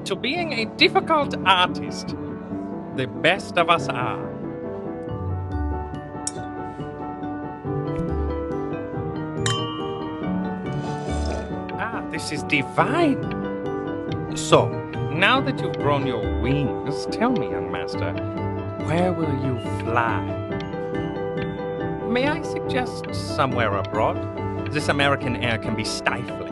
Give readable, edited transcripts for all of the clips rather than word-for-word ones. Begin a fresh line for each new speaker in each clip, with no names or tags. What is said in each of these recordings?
to being a difficult artist. The best of us are. Ah, this is divine. So, now that you've grown your wings, tell me, young master, where will you fly? May I suggest somewhere abroad? This American air can be stifling.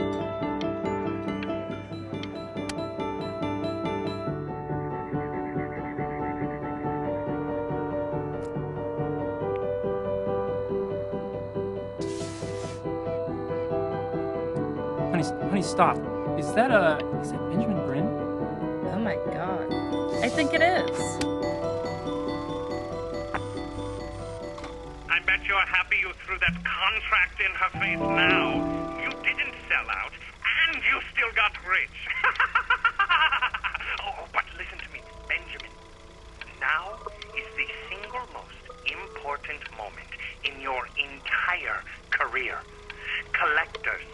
Honey, stop. Is that Benjamin Brin?
Oh my god. I think it is.
I bet you're happy you threw that contract in her face now. You didn't sell out, and you still got rich. Oh, but listen to me, Benjamin. Now is the single most important moment in your entire career. Collectors,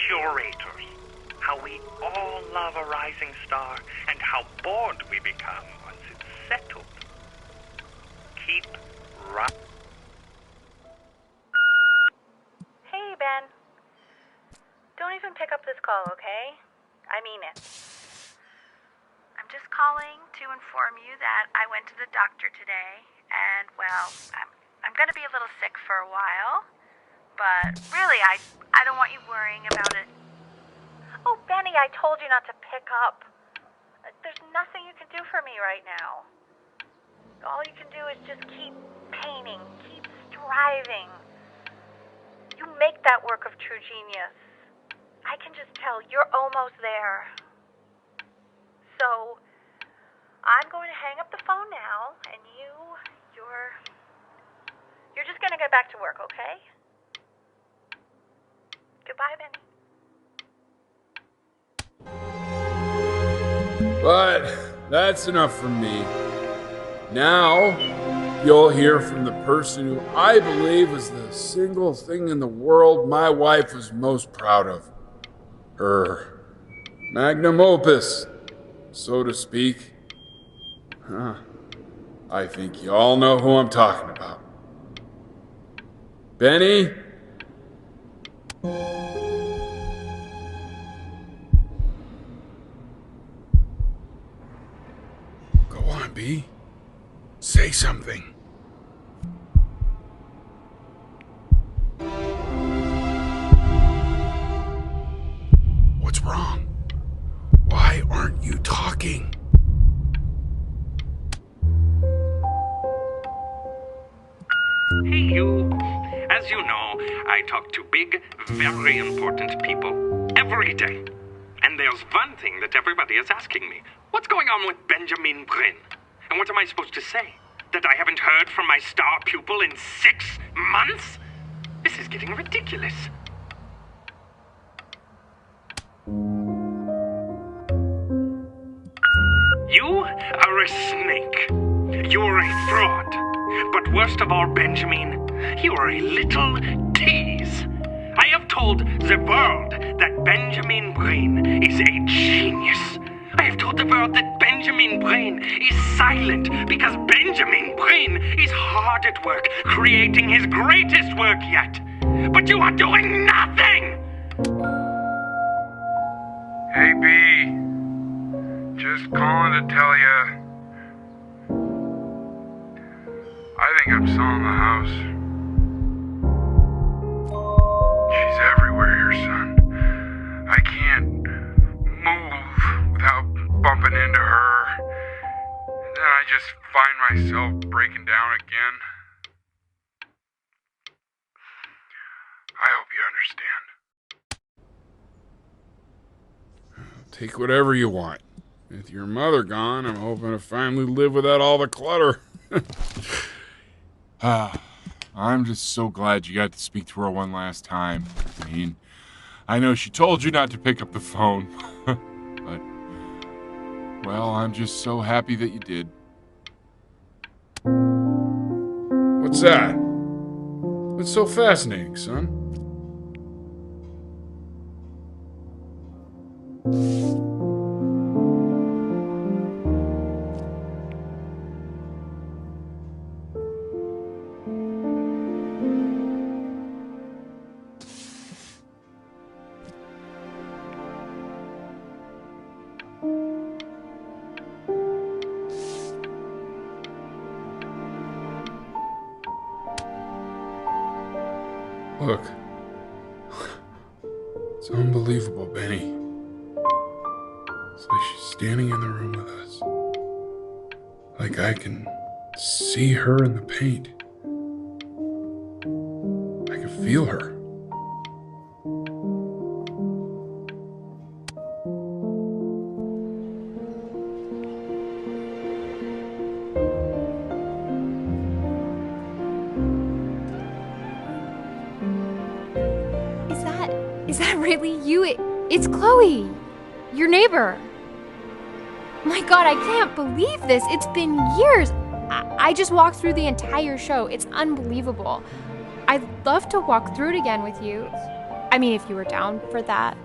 curators, how we all love a rising star, and how bored we become once it's settled. Keep right.
Hey, Ben. Don't even pick up this call, okay? I mean it. I'm just calling to inform you that I went to the doctor today, and, well, I'm gonna be a little sick for a while, but really, I don't want you worrying about it. Oh, Benny, I told you not to pick up. There's nothing you can do for me right now. All you can do is just keep painting, keep striving. You make that work of true genius. I can just tell you're almost there. So, I'm going to hang up the phone now, and you're just going to get back to work, okay? Goodbye, Benny.
But that's enough from me. Now, you'll hear from the person who I believe is the single thing in the world my wife was most proud of. Her magnum opus, so to speak. I think you all know who I'm talking about. Benny? Go on, B. Say something. What's wrong? Why aren't you talking?
Hey, you. As you know, I talk to big, very important people every day. And there's one thing that everybody is asking me. What's going on with Benjamin Brin? And what am I supposed to say? That I haven't heard from my star pupil in 6 months? This is getting ridiculous. You are a snake. You're a fraud. But worst of all, Benjamin, you are a little tease. I have told the world that Benjamin Brin is a genius. I have told the world that Benjamin Brin is silent because Benjamin Brin is hard at work creating his greatest work yet. But you are doing nothing!
Hey, B. Just calling to tell you. I think I'm selling the house. She's everywhere here, son. I can't move without bumping into her. And then I just find myself breaking down again. I hope you understand.
Take whatever you want. With your mother gone, I'm hoping to finally live without all the clutter.
I'm just so glad you got to speak to her one last time. I mean, I know she told you not to pick up the phone, but, well, I'm just so happy that you did.
What's that? What's so fascinating, son? Look. It's unbelievable, Benny. It's like she's standing in the room with us. Like I can see her in the paint. I can feel her.
Is that really you? It's Chloe, your neighbor. My God, I can't believe this. It's been years. I just walked through the entire show. It's unbelievable. I'd love to walk through it again with you. I mean, if you were down for that.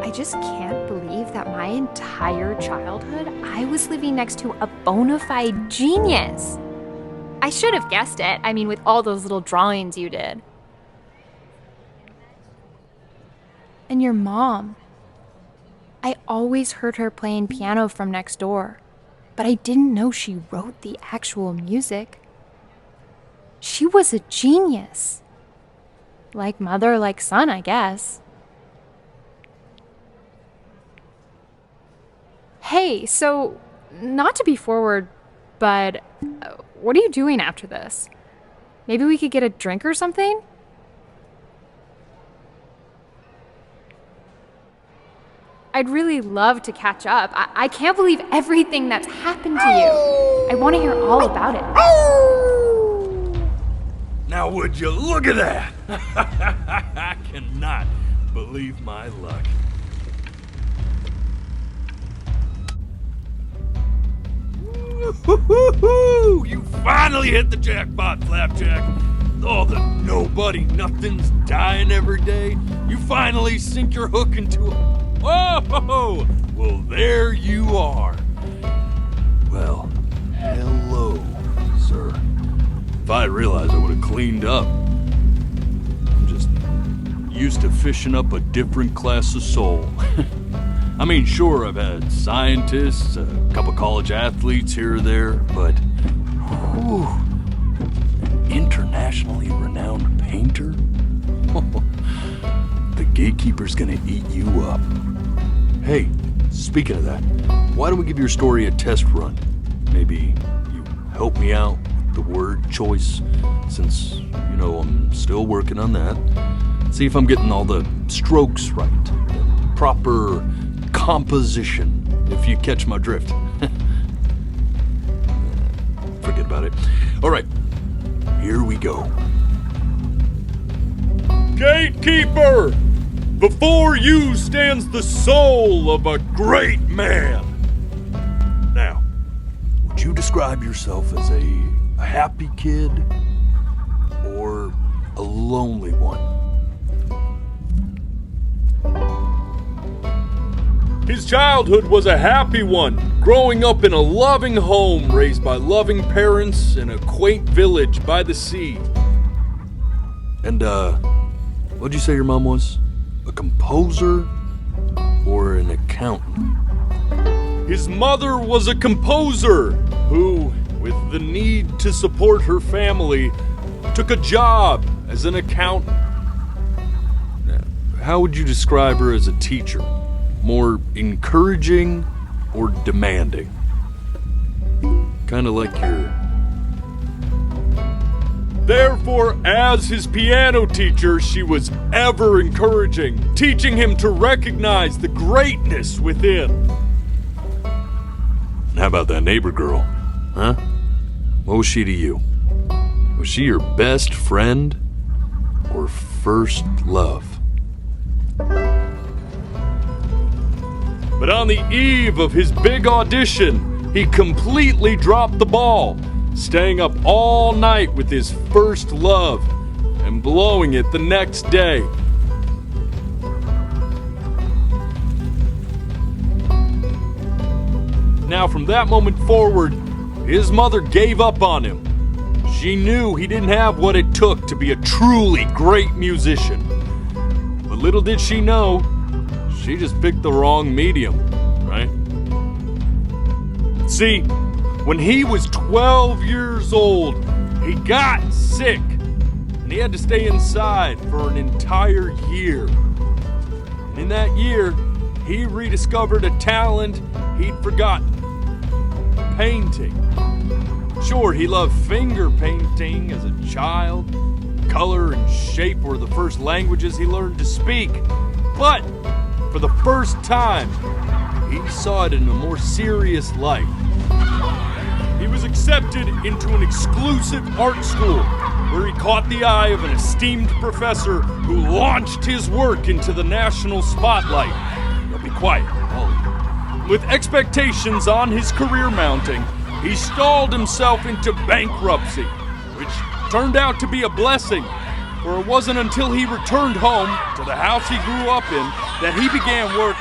I just can't believe that my entire childhood, I was living next to a bona fide genius. I should have guessed it. I mean, with all those little drawings you did. And your mom. I always heard her playing piano from next door, but I didn't know she wrote the actual music. She was a genius. Like mother, like son, I guess. Hey, so, not to be forward, but what are you doing after this? Maybe we could get a drink or something? I'd really love to catch up. I can't believe everything that's happened to you. I want to hear all about it.
Now would you look at that? I cannot believe my luck. Woo-hoo-hoo-hoo! You finally hit the jackpot, Flapjack. All the nobody nothings dying every day. You finally sink your hook into a... Whoa! Well, there you are. Well, hello, sir. If I had realized, I would have cleaned up. I'm just used to fishing up a different class of soul. I mean, sure, I've had scientists, a couple college athletes here or there, but... Whew, internationally renowned painter? The gatekeeper's gonna eat you up. Hey, speaking of that, why don't we give your story a test run? Maybe you help me out with the word choice, since, you know, I'm still working on that. See if I'm getting all the strokes right, the proper composition, if you catch my drift. Forget about it. All right, here we go. Gatekeeper! Before you stands the soul of a great man. Now, would you describe yourself as a happy kid or a lonely one? His childhood was a happy one, growing up in a loving home raised by loving parents in a quaint village by the sea. And, what'd you say your mom was? A composer or an accountant? His mother was a composer who, with the need to support her family, took a job as an accountant. How would you describe her as a teacher? More encouraging or demanding? Kind of like your... Therefore, as his piano teacher, she was ever encouraging, teaching him to recognize the greatness within. How about that neighbor girl, huh? What was she to you? Was she your best friend or first love? But on the eve of his big audition, he completely dropped the ball, staying up all night with his first love and blowing it the next day. Now, from that moment forward, his mother gave up on him. She knew he didn't have what it took to be a truly great musician. But little did she know, she just picked the wrong medium, right? See, when he was 12 years old, he got sick and he had to stay inside for an entire year. And in that year, he rediscovered a talent he'd forgotten: painting. Sure, he loved finger painting as a child. Color and shape were the first languages he learned to speak. But for the first time, he saw it in a more serious light. He was accepted into an exclusive art school where he caught the eye of an esteemed professor who launched his work into the national spotlight. Now be quiet, all of you. With expectations on his career mounting, he stalled himself into bankruptcy, which turned out to be a blessing, for it wasn't until he returned home to the house he grew up in that he began work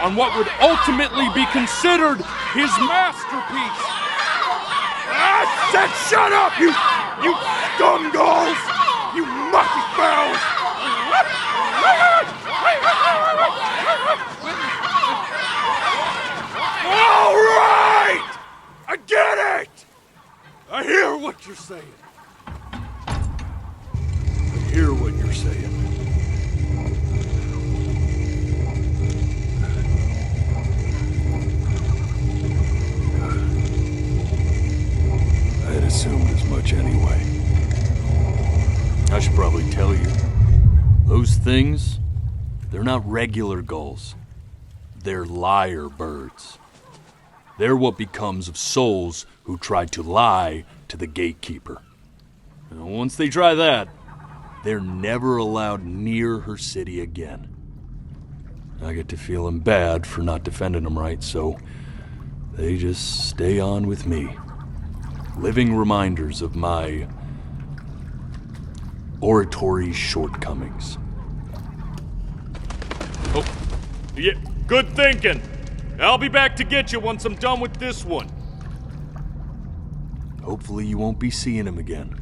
on what would ultimately be considered his masterpiece. I said shut up, you scumgalls! You mucky fowls! All right! I get it! I hear what you're saying. I hear what you're saying. I had assumed as much anyway. I should probably tell you, those things, they're not regular gulls. They're lyre birds. They're what becomes of souls who try to lie to the gatekeeper. And once they try that, they're never allowed near her city again. I get to feeling bad for not defending them right, so they just stay on with me. Living reminders of my oratory shortcomings. Oh, yeah, good thinking. I'll be back to get you once I'm done with this one. Hopefully you won't be seeing him again.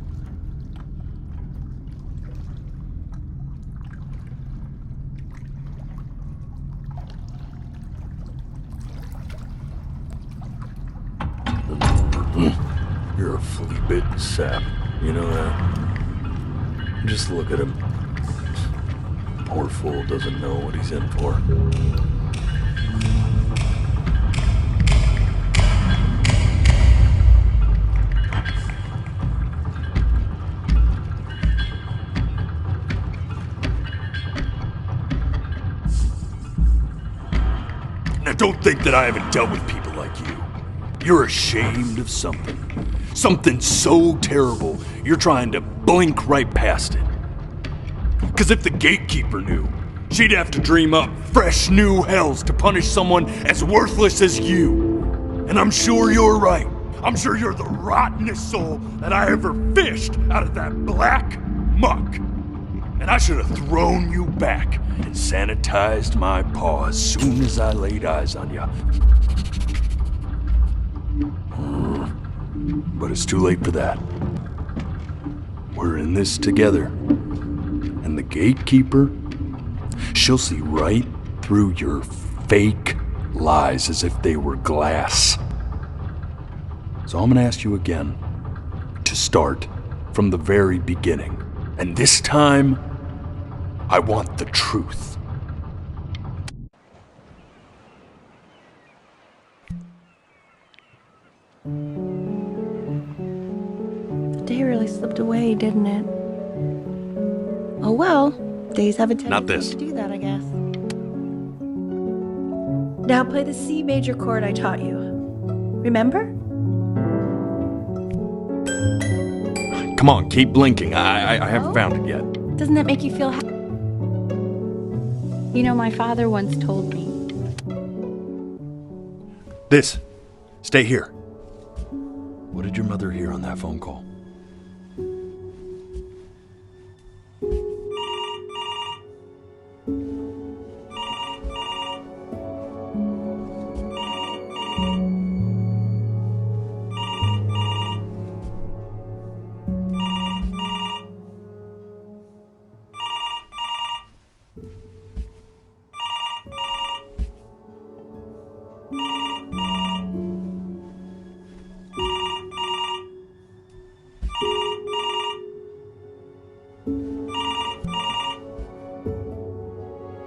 You're a flea-bitten sap. You know that? Just look at him. Poor fool doesn't know what he's in for. Now don't think that I haven't dealt with people like you. You're ashamed of something. Something so terrible, you're trying to blink right past it. Because if the gatekeeper knew, she'd have to dream up fresh new hells to punish someone as worthless as you. And I'm sure you're right. I'm sure you're the rottenest soul that I ever fished out of that black muck. And I should have thrown you back and sanitized my paw as soon as I laid eyes on you. But it's too late for that. We're in this together. And the gatekeeper, she'll see right through your fake lies as if they were glass. So I'm gonna ask you again to start from the very beginning. And this time, I want the truth.
The day really slipped away, didn't it? Oh well, days have a tendency to do that, I guess. Now play the C major chord I taught you. Remember?
Come on, keep blinking. I haven't found it yet.
Doesn't that make you feel happy? You know, my father once told me.
This. Stay here. What did your mother hear on that phone call?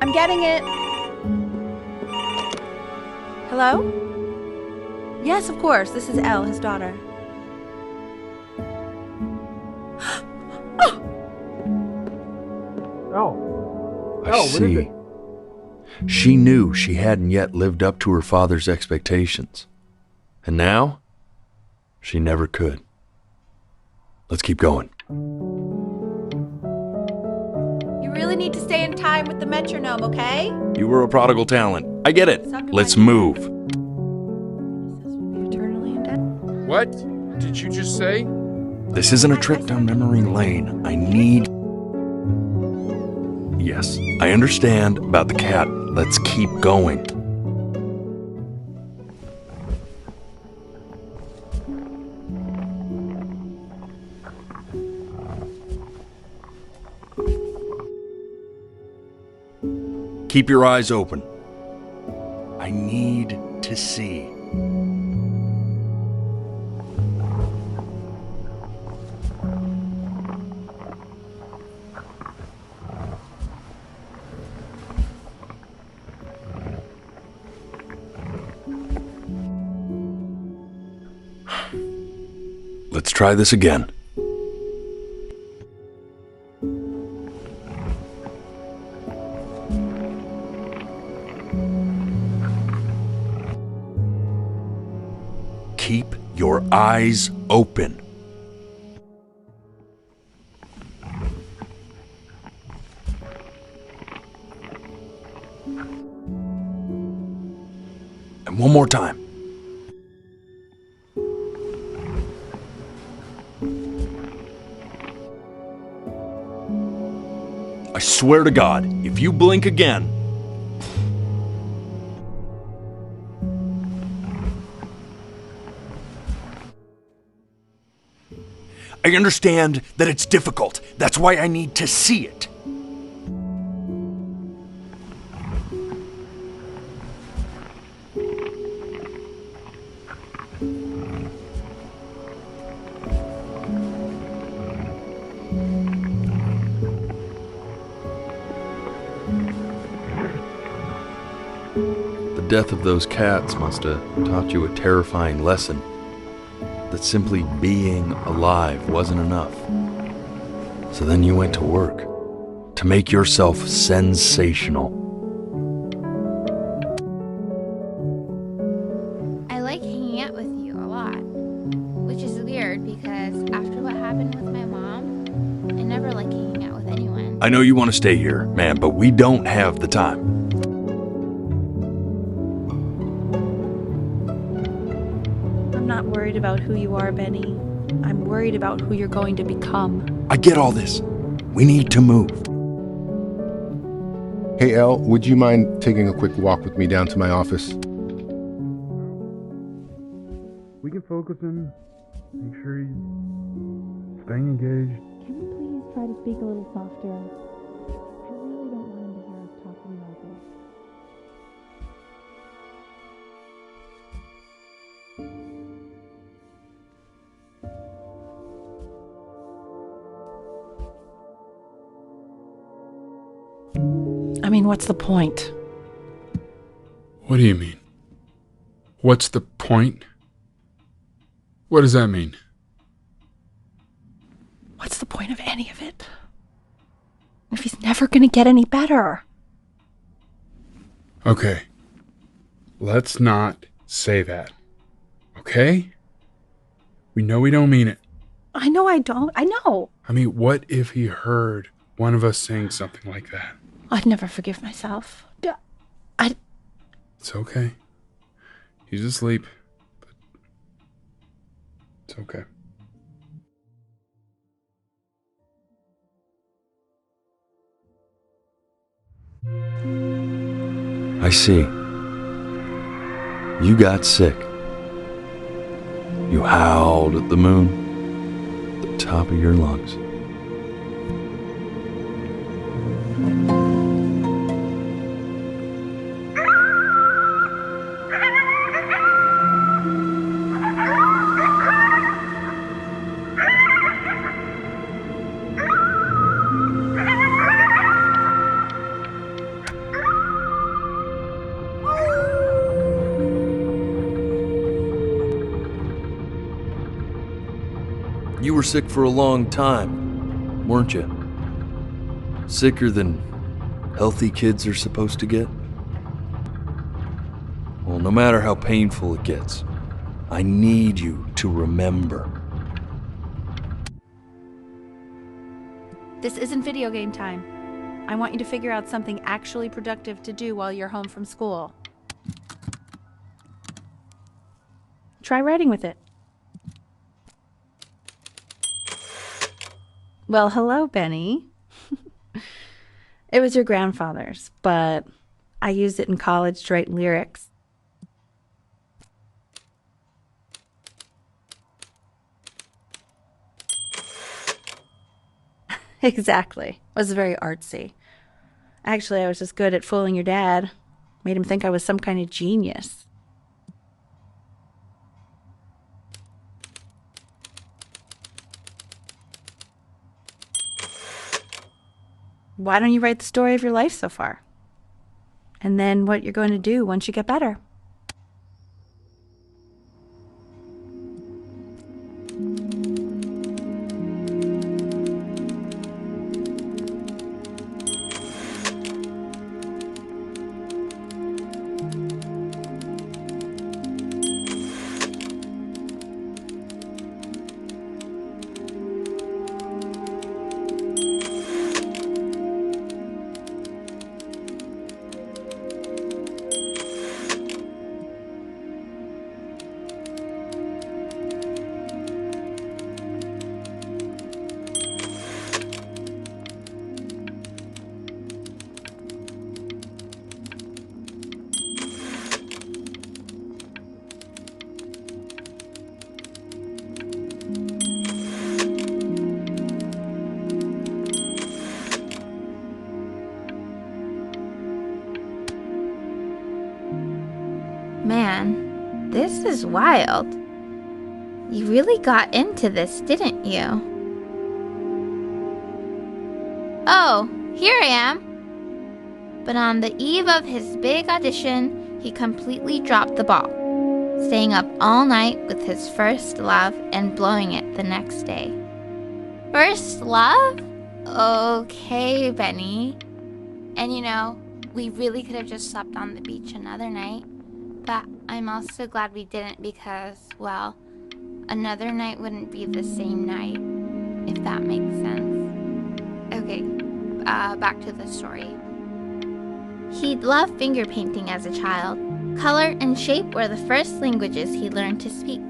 I'm getting it. Hello? Yes, of course. This is Elle, his daughter.
I see. She knew she hadn't yet lived up to her father's expectations. And now, she never could. Let's keep going.
You really need to stay in time with the metronome, okay?
You were a prodigal talent. I get it. Let's move.
Eternally in debt.
What did you just say?
This isn't a trip down memory lane. I need... Yes, I understand about the cat. Let's keep going. Keep your eyes open. I need to see. Let's try this again. Keep your eyes open. And one more time. I swear to God, if you blink again... I understand that it's difficult. That's why I need to see it. The death of those cats must have taught you a terrifying lesson. That simply being alive wasn't enough. So then you went to work to make yourself sensational.
I like hanging out with you a lot, which is weird because after what happened with my mom, I never like hanging out with anyone.
I know you want to stay here, man, but we don't have the time.
I'm not worried about who you are, Benny. I'm worried about who you're going to become.
I get all this. We need to move.
Hey, Elle, would you mind taking a quick walk with me down to my office?
We can focus him. Make sure he's staying engaged.
Can you please try to speak a little softer? I really don't want him to hear us talking about this.
I mean, what's the point?
What do you mean? What's the point? What does that mean?
What's the point of any of it? If he's never gonna get any better.
Okay. Let's not say that. Okay? We know we don't mean it.
I know I don't. I know.
I mean, what if he heard one of us saying something like that?
I'd never forgive myself.
It's okay. He's asleep. But it's okay.
I see. You got sick. You howled at the moon at the top of your lungs. You were sick for a long time, weren't you? Sicker than healthy kids are supposed to get? Well, no matter how painful it gets, I need you to remember.
This isn't video game time. I want you to figure out something actually productive to do while you're home from school. Try writing with it. Well, hello, Benny. It was your grandfather's, but I used it in college to write lyrics. Exactly. It was very artsy. Actually, I was just good at fooling your dad. Made him think I was some kind of genius. Why don't you write the story of your life so far? And then what you're going to do once you get better.
Man, this is wild. You really got into this, didn't you? Oh, here I am. But on the eve of his big audition, he completely dropped the ball, staying up all night with his first love and blowing it the next day. First love? Okay, Benny. And you know, we really could have just slept on the beach another night. But I'm also glad we didn't because, well, another night wouldn't be the same night, if that makes sense. Okay, back to the story. He'd loved finger painting as a child. Color and shape were the first languages he learned to speak.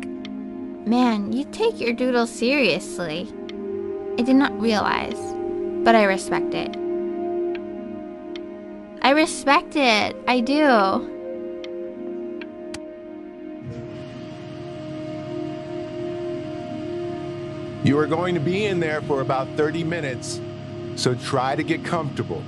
Man, you take your doodle seriously. I did not realize, but I respect it. I respect it, I do.
You are going to be in there for about 30 minutes, so try to get comfortable.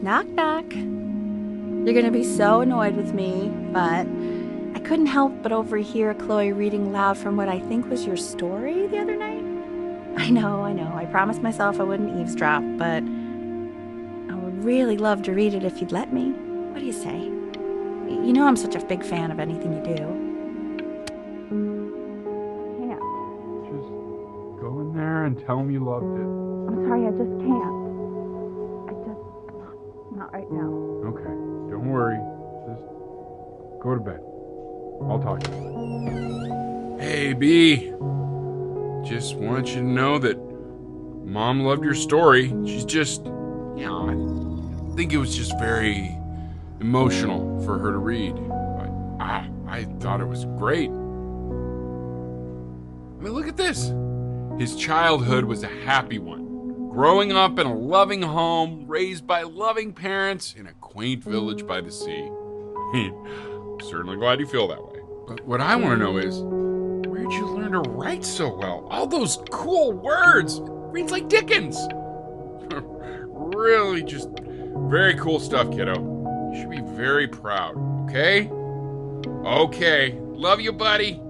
Knock, knock. You're gonna be so annoyed with me, but I couldn't help but overhear Chloe reading loud from what I think was your story the other night. I know. I promised myself I wouldn't eavesdrop, but I would really love to read it if you'd let me. What do you say? You know I'm such a big fan of anything you do. Can't.
Just go in there and tell him you loved it.
I'm sorry, I just can't. Not right now.
Okay, don't worry. Just go to bed. I'll talk to you.
Hey, B. Just want you to know that Mom loved your story. She's just, I think it was just very emotional for her to read. But I thought it was great. I mean, look at this. His childhood was a happy one. Growing up in a loving home, raised by loving parents in a quaint village by the sea. I'm certainly glad you feel that way. But what I want to know is, where'd you learn to write so well? All those cool words. Reads like Dickens. Really just very cool stuff, kiddo. You should be very proud, okay? Okay. Love you, buddy.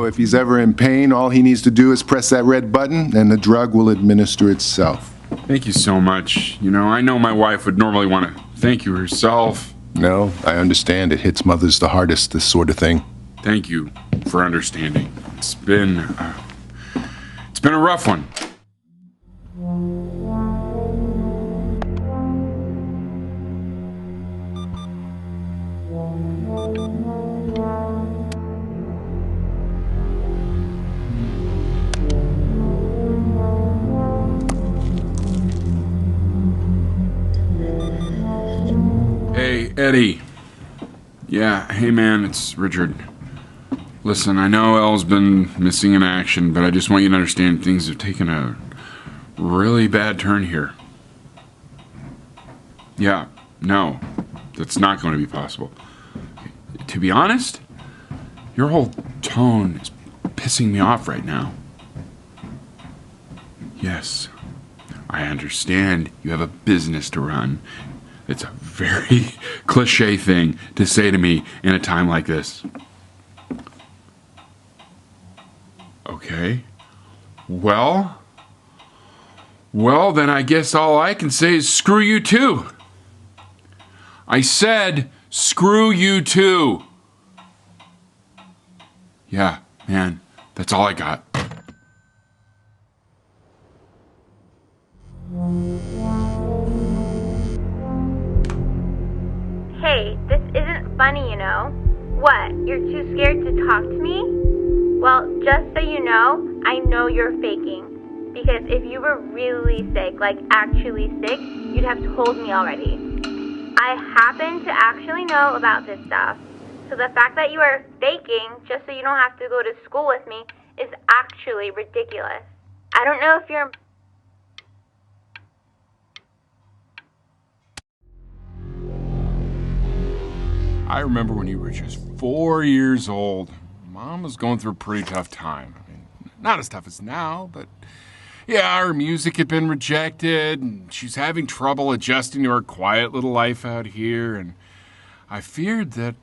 if he's ever in pain, all he needs to do is press that red button and the drug will administer itself.
Thank you so much. You know, I know my wife would normally want to thank you herself.
No, I understand. It hits mothers the hardest, this sort of thing.
Thank you for understanding. It's been a rough one. Hey, Eddie. Yeah, hey man, it's Richard. Listen, I know Elle's been missing in action, but I just want you to understand things have taken a really bad turn here. Yeah, no, that's not going to be possible. To be honest, your whole tone is pissing me off right now. Yes, I understand you have a business to run. It's a very cliche thing to say to me in a time like this. Okay. Well, then I guess all I can say is screw you too. I said screw you too. Yeah, man, that's all I got.
Hey, this isn't funny, you know. What, you're too scared to talk to me? Well, just so you know, I know you're faking. Because if you were really sick, like actually sick, you'd have told me already. I happen to actually know about this stuff. So the fact that you are faking just so you don't have to go to school with me is actually ridiculous. I don't know if you're...
I remember when you were just 4 years old. Mom was going through a pretty tough time. I mean, not as tough as now, but yeah, her music had been rejected, and she's having trouble adjusting to her quiet little life out here, and I feared that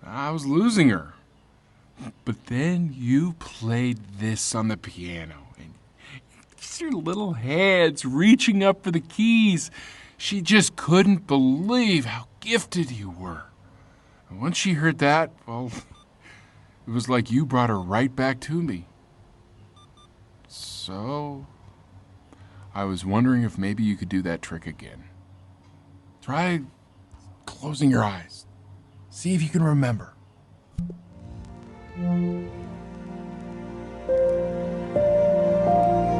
I was losing her. But then you played this on the piano, and just your little hands reaching up for the keys. She just couldn't believe how gifted you were. And once she heard that, well, it was like you brought her right back to me. So, I was wondering if maybe you could do that trick again. Try closing your eyes. See if you can remember.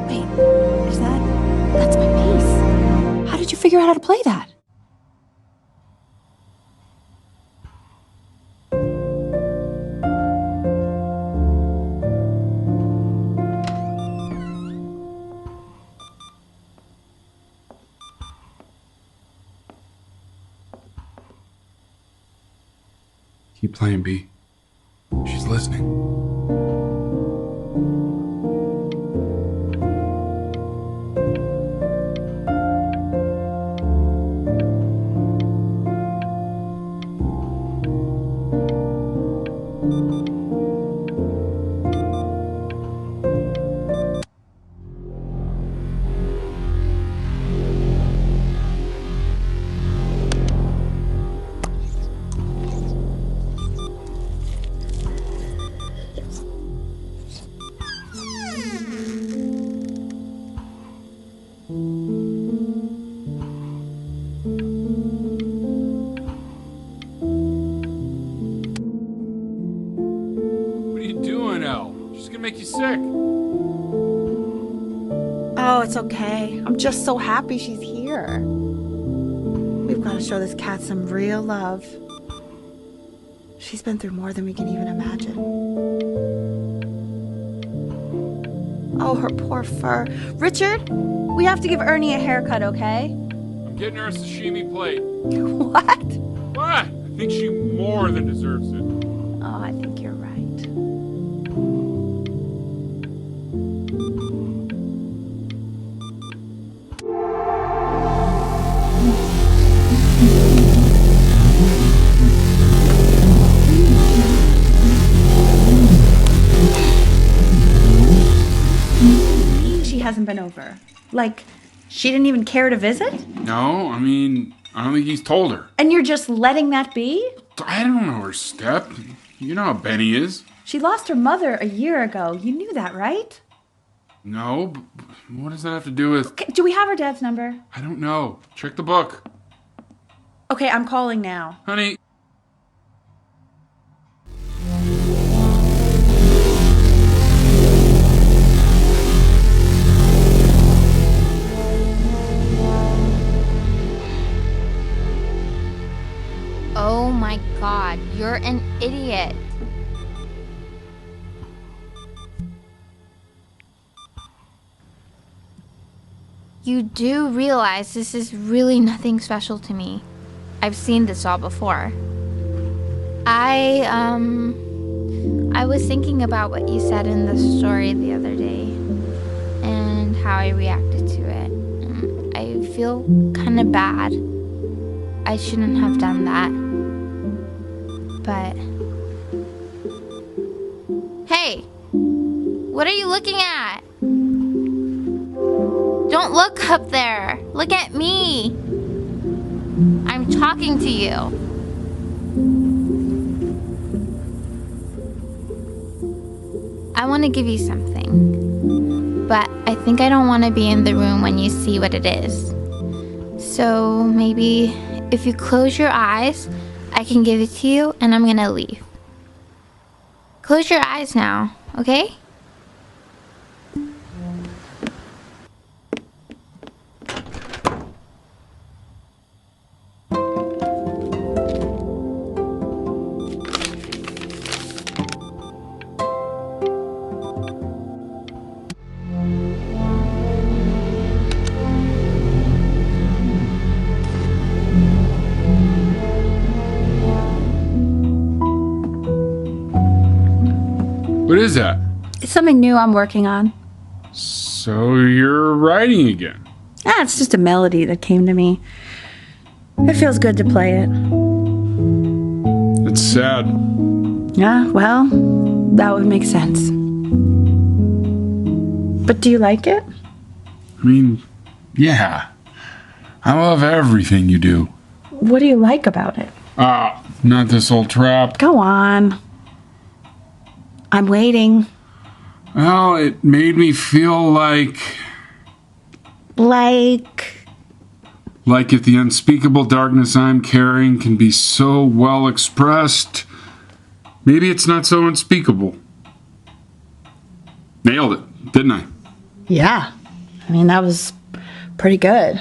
Wait, that's my piece. How did you figure out how to play that?
Keep playing, B. She's listening. Make you sick.
Oh, it's okay. I'm just so happy she's here. We've got to show this cat some real love. She's been through more than we can even imagine. Oh, her poor fur. Richard, we have to give Ernie a haircut, okay?
I'm getting her a sashimi plate.
What?
What? I think she more than deserves it.
Oh, I think you're right. hasn't been over? Like, she didn't even care to visit?
No, I mean, I don't think he's told her.
And you're just letting that be?
I don't know her step. You know how Benny is.
She lost her mother a year ago. You knew that, right?
No, but what does that have to do with...
Okay, do we have her dad's number?
I don't know. Check the book.
Okay, I'm calling now.
Honey.
Oh my god, you're an idiot. You do realize this is really nothing special to me. I've seen this all before. I was thinking about what you said in the story the other day and how I reacted to it. I feel kind of bad. I shouldn't have done that. But... Hey! What are you looking at? Don't look up there! Look at me! I'm talking to you. I want to give you something. But I think I don't want to be in the room when you see what it is. So maybe if you close your eyes, I can give it to you and I'm gonna leave. Close your eyes now, okay?
What is that?
It's something new I'm working on.
So you're writing again?
It's just a melody that came to me. It feels good to play it.
It's sad.
Yeah, well, that would make sense. But do you like it?
I mean, yeah. I love everything you do.
What do you like about it?
Not this old trap.
Go on. I'm waiting.
Well, it made me feel like if the unspeakable darkness I'm carrying can be so well expressed, maybe it's not so unspeakable. Nailed it, didn't I?
Yeah. I mean, that was pretty good.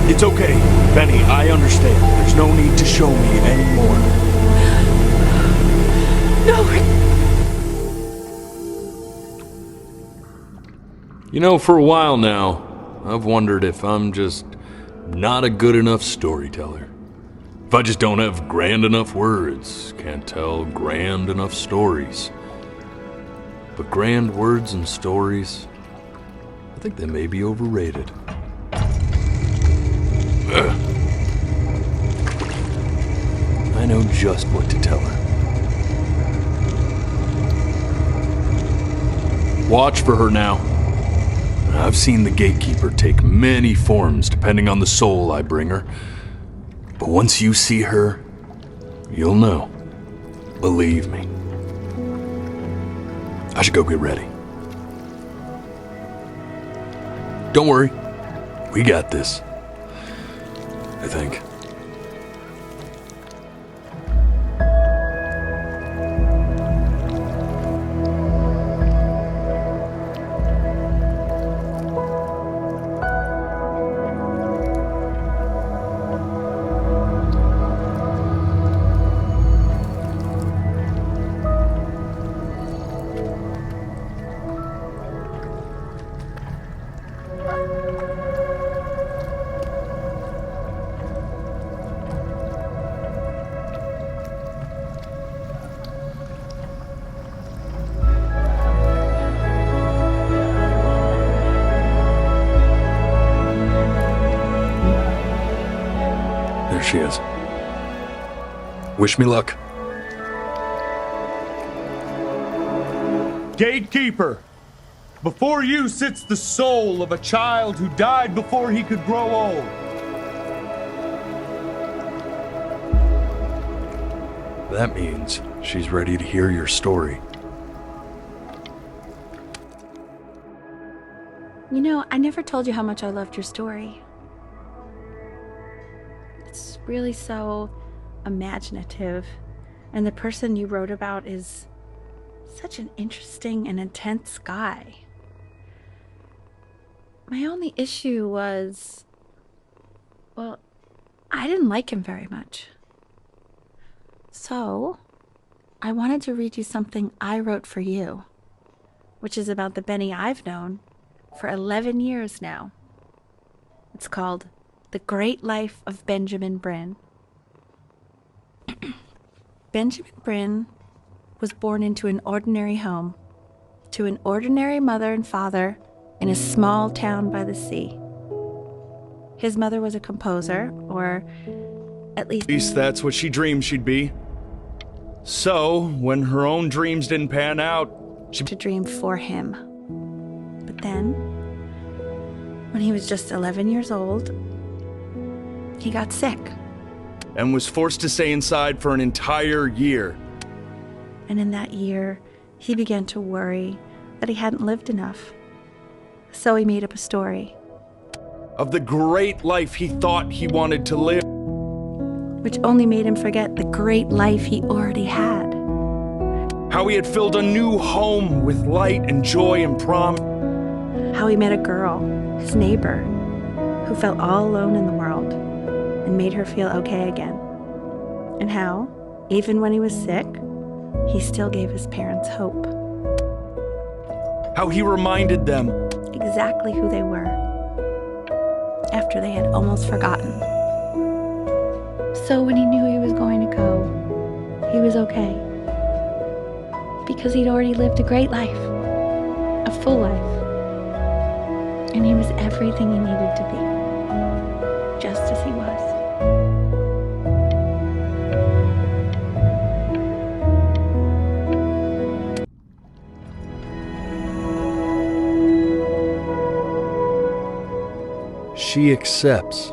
It's okay, Benny, I understand. There's no need to show me anymore.
No.
You know, for a while now, I've wondered if I'm just not a good enough storyteller. If I just don't have grand enough words, can't tell grand enough stories. But grand words and stories, I think they may be overrated. I know just what to tell her. Watch for her now. I've seen the gatekeeper take many forms depending on the soul I bring her. But once you see her, you'll know. Believe me. I should go get ready. Don't worry. We got this. I think.
she is. Wish me luck.
Gatekeeper, before you sits the soul of a child who died before he could grow old.
That means she's ready to hear your story.
You know, I never told you how much I loved your story. It's really so imaginative, and the person you wrote about is such an interesting and intense guy. My only issue was, well, I didn't like him very much. So, I wanted to read you something I wrote for you, which is about the Benny I've known for 11 years now. It's called The Great Life of Benjamin Brin. Benjamin Brin was born into an ordinary home, to an ordinary mother and father in a small town by the sea. His mother was a composer, or at least
that's what she dreamed she'd be. So, when her own dreams didn't pan out, she
to dream for him. But then, when he was just 11 years old, he got sick.
And was forced to stay inside for an entire year.
And in that year, he began to worry that he hadn't lived enough. So he made up a story
of the great life he thought he wanted to live,
which only made him forget the great life he already had.
How he had filled a new home with light and joy and promise.
How he met a girl, his neighbor, who felt all alone in the world and made her feel okay again. And how, even when he was sick, he still gave his parents hope.
How he reminded them
exactly who they were after they had almost forgotten. So when he knew he was going to go, he was okay. Because he'd already lived a great life, a full life. And he was everything he needed to be, just as he was.
She accepts.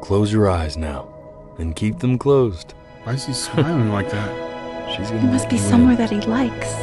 Close your eyes now, and keep them closed.
Why is he smiling like that?
She's
It must be somewhere that he likes.